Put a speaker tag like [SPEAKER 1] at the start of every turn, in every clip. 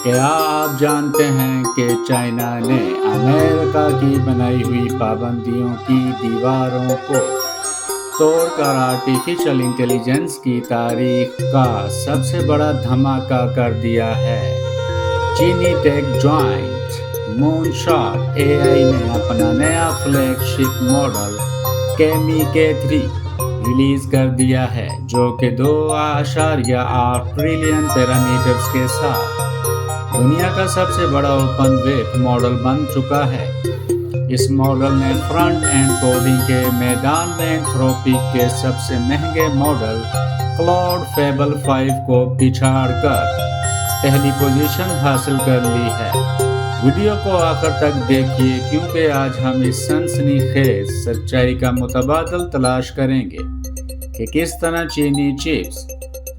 [SPEAKER 1] क्या आप जानते हैं कि चाइना ने अमेरिका की बनाई हुई पाबंदियों की दीवारों को तोड़कर आर्टिफिशियल इंटेलिजेंस की तारीख का सबसे बड़ा धमाका कर दिया है। चीनी टेक जॉइंट मूनशॉट एआई ने अपना नया फ्लैगशिप मॉडल केमी के 3 रिलीज कर दिया है, जो कि 2.8 ट्रिलियन पैरामीटर्स के साथ दुनिया का सबसे बड़ा ओपन वेट मॉडल बन चुका है। इस मॉडल ने फ्रंट एंड कोडिंग के मैदान में एंथ्रोपिक के सबसे महंगे मॉडल क्लाउड फेबल 5 को पिछाड़कर पहली पोजीशन हासिल कर ली है। वीडियो को आखिर तक देखिए, क्योंकि आज हम इस सनसनीखेज सच्चाई का मुतबादल तलाश करेंगे कि किस तरह चीनी चिप्स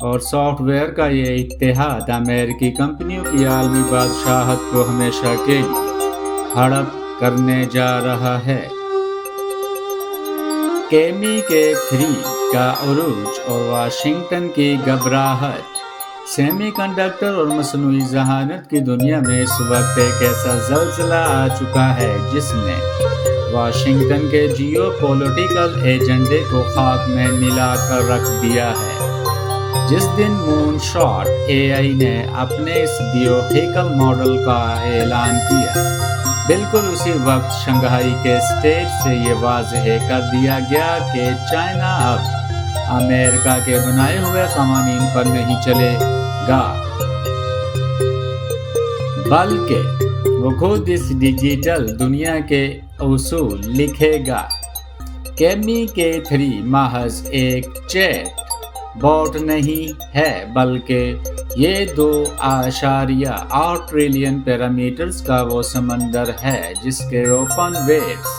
[SPEAKER 1] और सॉफ्टवेयर का ये इत्तेहाद अमेरिकी कंपनियों की आलमी बादशाहत को हमेशा के लिए हड़प करने जा रहा है। केमी के 3 का उरूज और वाशिंगटन की घबराहट। सेमीकंडक्टर और मसनूई जहानत की दुनिया में इस वक्त एक ऐसा ज़लज़ला आ चुका है जिसने वाशिंगटन के जियोपॉलिटिकल एजेंडे को खाक में मिलाकर रख दिया है। जिस दिन मूनशॉट एआई ने अपने इस बायोलॉजिकल मॉडल का ऐलान किया, बिल्कुल उसी वक्त शंघाई के स्टेज से ये वाज़ेह कर दिया गया कि चाइना अब अमेरिका के बनाए हुए कवानीन पर नहीं चलेगा, बल्कि वो खुद इस डिजिटल दुनिया के उसूल लिखेगा। केमी के 3 महज एक चैट बॉट नहीं है, बल्कि ये 2.8 ट्रिलियन पैरामीटर्स का वो समंदर है जिसके ओपन वेट्स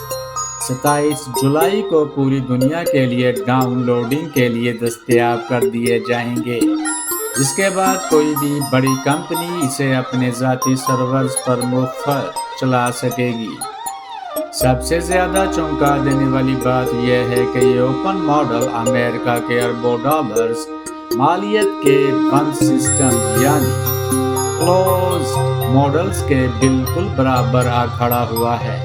[SPEAKER 1] 27 जुलाई को पूरी दुनिया के लिए डाउनलोडिंग के लिए दस्तयाब कर दिए जाएंगे, जिसके बाद कोई भी बड़ी कंपनी इसे अपने ज़ाती सर्वर्स पर मुफ्त चला सकेगी। सबसे ज़्यादा चौंका देने वाली बात यह है कि ये ओपन मॉडल अमेरिका के अरबों डॉलर्स मालियत के बंद सिस्टम यानी क्लोज्ड मॉडल्स के बिल्कुल बराबर आ खड़ा हुआ है।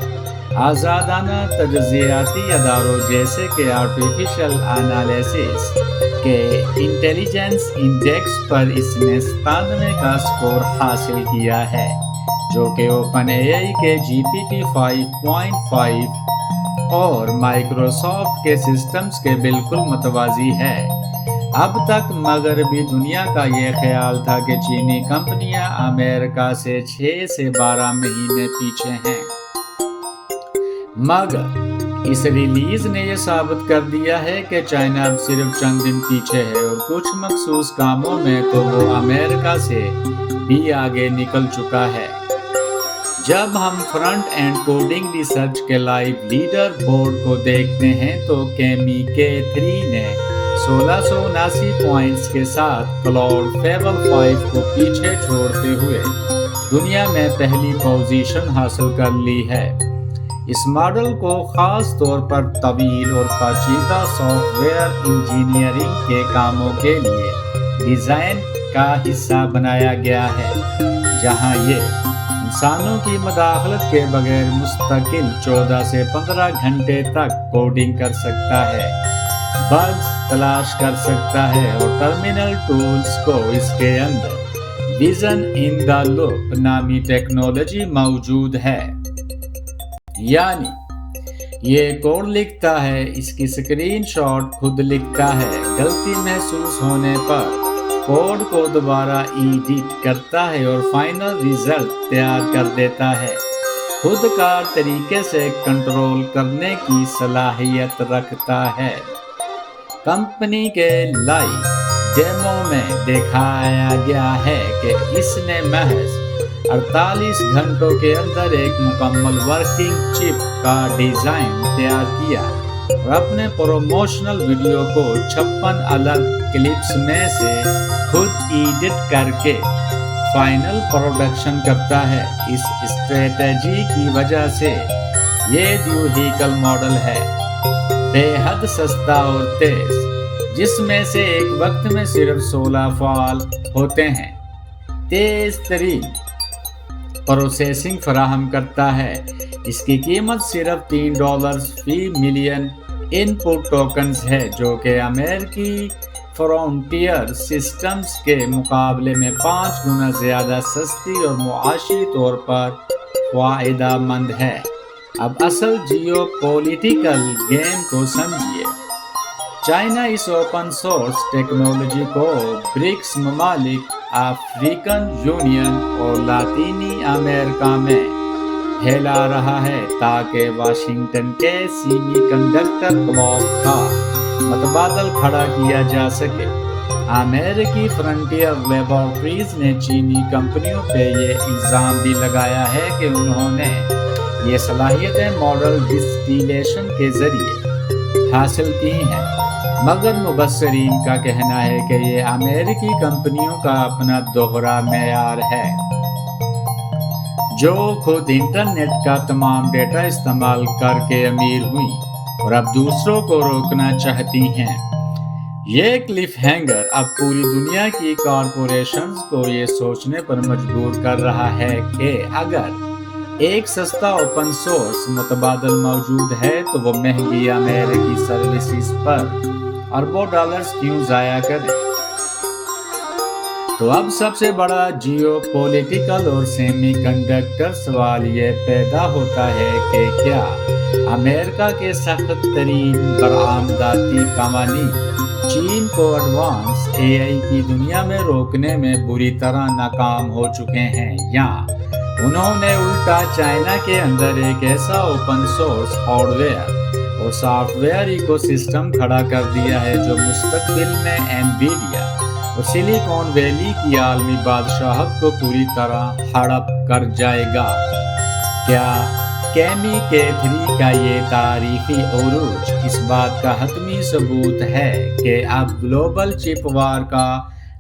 [SPEAKER 1] आज़ादाना तजज़ियाती अदारों जैसे कि आर्टिफिशियल एनालिसिस के इंटेलिजेंस इंडेक्स पर इसने 97 का स्कोर हासिल किया है, जो कि ओपन एआई के GPT 5.5 और माइक्रोसॉफ्ट के सिस्टम्स के बिल्कुल मतवाजी है। अब तक मगरबी दुनिया का ये ख्याल था कि चीनी कंपनियां अमेरिका से 6 से 12 महीने पीछे हैं, मगर इस रिलीज ने यह साबित कर दिया है कि चाइना अब सिर्फ चंद दिन पीछे है और कुछ मखसूस कामों में तो वो अमेरिका से भी आगे निकल चुका है। जब हम फ्रंट एंड कोडिंग रिसर्च के लाइव लीडर बोर्ड को देखते हैं तो केमी के 3 ने 1679 पॉइंट्स के साथ क्लाउड फेबल 5 को पीछे छोड़ते हुए दुनिया में पहली पोजीशन हासिल कर ली है। इस मॉडल को खास तौर पर तवील और पेचीदा सॉफ्टवेयर इंजीनियरिंग के कामों के लिए डिज़ाइन का हिस्सा बनाया गया है, जहां ये इंसानों की मदाखलत के बगैर मुस्तकिल 14 से 15 घंटे तक कोडिंग कर सकता है, बग्स तलाश कर सकता है और टर्मिनल टूल्स को इसके अंदर विजन इन द लूप नामी टेक्नोलॉजी मौजूद है। यानी ये कोड लिखता है, इसकी स्क्रीनशॉट खुद लिखता है, गलती महसूस होने पर कोड को दोबारा एडिट करता है और फाइनल रिजल्ट तैयार कर देता है। खुदकार तरीके से कंट्रोल करने की सलाहियत रखता है। कंपनी के लाइव डेमो में दिखाया गया है कि इसने महज 48 घंटों के अंदर एक मुकम्मल वर्किंग चिप का डिज़ाइन तैयार किया और अपने प्रोमोशनल वीडियो को 56 अलग क्लिप्स में से खुद एडिट करके फाइनल प्रोडक्शन करता है। इस स्ट्रेटजी की वजह से ये व्हीकल मॉडल है बेहद सस्ता और तेज, जिसमें से एक वक्त में सिर्फ 16 फाल होते हैं। तेज तरीन پروسیسنگ فراہم کرتا ہے۔ اس کی قیمت صرف $3 فی ملین ان پٹ ٹوکنز ہے، جو کہ امریکی فرونٹیئر سسٹمز کے مقابلے میں 5 گنا زیادہ سستی اور معاشی طور پر فائدہ مند ہے۔ اب اصل جیو پولیٹیکل گیم کو سمجھیے۔ چائنا اس اوپن سورس ٹیکنالوجی کو برکس ممالک، افریقن یونین اور لاطینی امریکہ میں پھیلا رہا ہے تاکہ واشنگٹن کے سیمی کنڈکٹر بلاک کا متبادل کھڑا کیا جا سکے۔ امریکی فرنٹیئر لیبارٹریز نے چینی کمپنیوں پہ یہ الزام بھی لگایا ہے کہ انہوں نے یہ صلاحیتیں ماڈل ڈسٹیلیشن کے ذریعے حاصل کی ہیں، مگر مبصرین کا کہنا ہے کہ یہ امریکی کمپنیوں کا اپنا دوہرا معیار ہے، جو خود انٹرنیٹ کا تمام ڈیٹا استعمال کر کے امیر ہوئیں اور اب دوسروں کو روکنا چاہتی ہیں۔ یہ کلف ہینگر اب پوری دنیا کی کارپوریشنز کو یہ سوچنے پر مجبور کر رہا ہے کہ اگر ایک سستا اوپن سورس متبادل موجود ہے تو وہ مہنگی امریکی سروسز پر اربوں ڈالرز کیوں ضائع کریں۔ تو اب سب سے بڑا جیو پولیٹیکل اور سیمی کنڈکٹر سوال یہ پیدا ہوتا ہے کہ کیا امریکہ کے سخت ترین برآمداتی قوانین چین کو ایڈوانس AI کی دنیا میں روکنے میں بری طرح ناکام ہو چکے ہیں، یا انہوں نے الٹا چائنا کے اندر ایک ایسا اوپن سورس ہارڈ ویئر اور سافٹ ویئر ایکو سسٹم کھڑا کر دیا ہے جو مستقبل میں انویڈیا اور سلیکون ویلی کی عالمی بادشاہت کو پوری طرح ہڑپ کر جائے گا۔ کیا کیمی K3 کا یہ تاریخی عروج اس بات کا حتمی ثبوت ہے کہ اب گلوبل چپ وار کا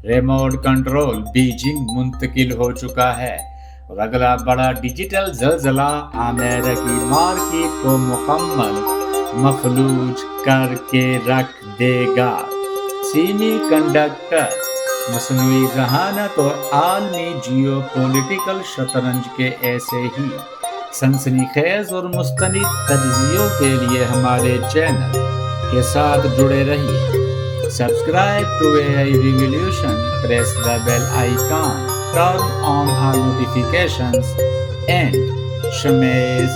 [SPEAKER 1] ریموٹ کنٹرول بیجنگ منتقل ہو چکا ہے اور اگلا بڑا ڈیجیٹل زلزلہ امریکی مارکیٹ کو مکمل مفلوج کر کے رکھ دے گا؟ سیمی کنڈکٹر، مصنوعی ذہانت اور عالمی جیو پولیٹیکل شطرنج کے ایسے ہی سنسنی خیز اور مستند تجزیوں کے لیے ہمارے چینل کے ساتھ جڑے رہیے۔ Subscribe to AI Revolution, press the bell icon, turn on all notifications and smash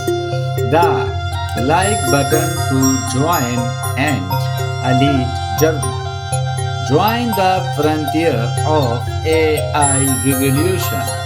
[SPEAKER 1] the like button to join an elite journey. Join the frontier of AI revolution.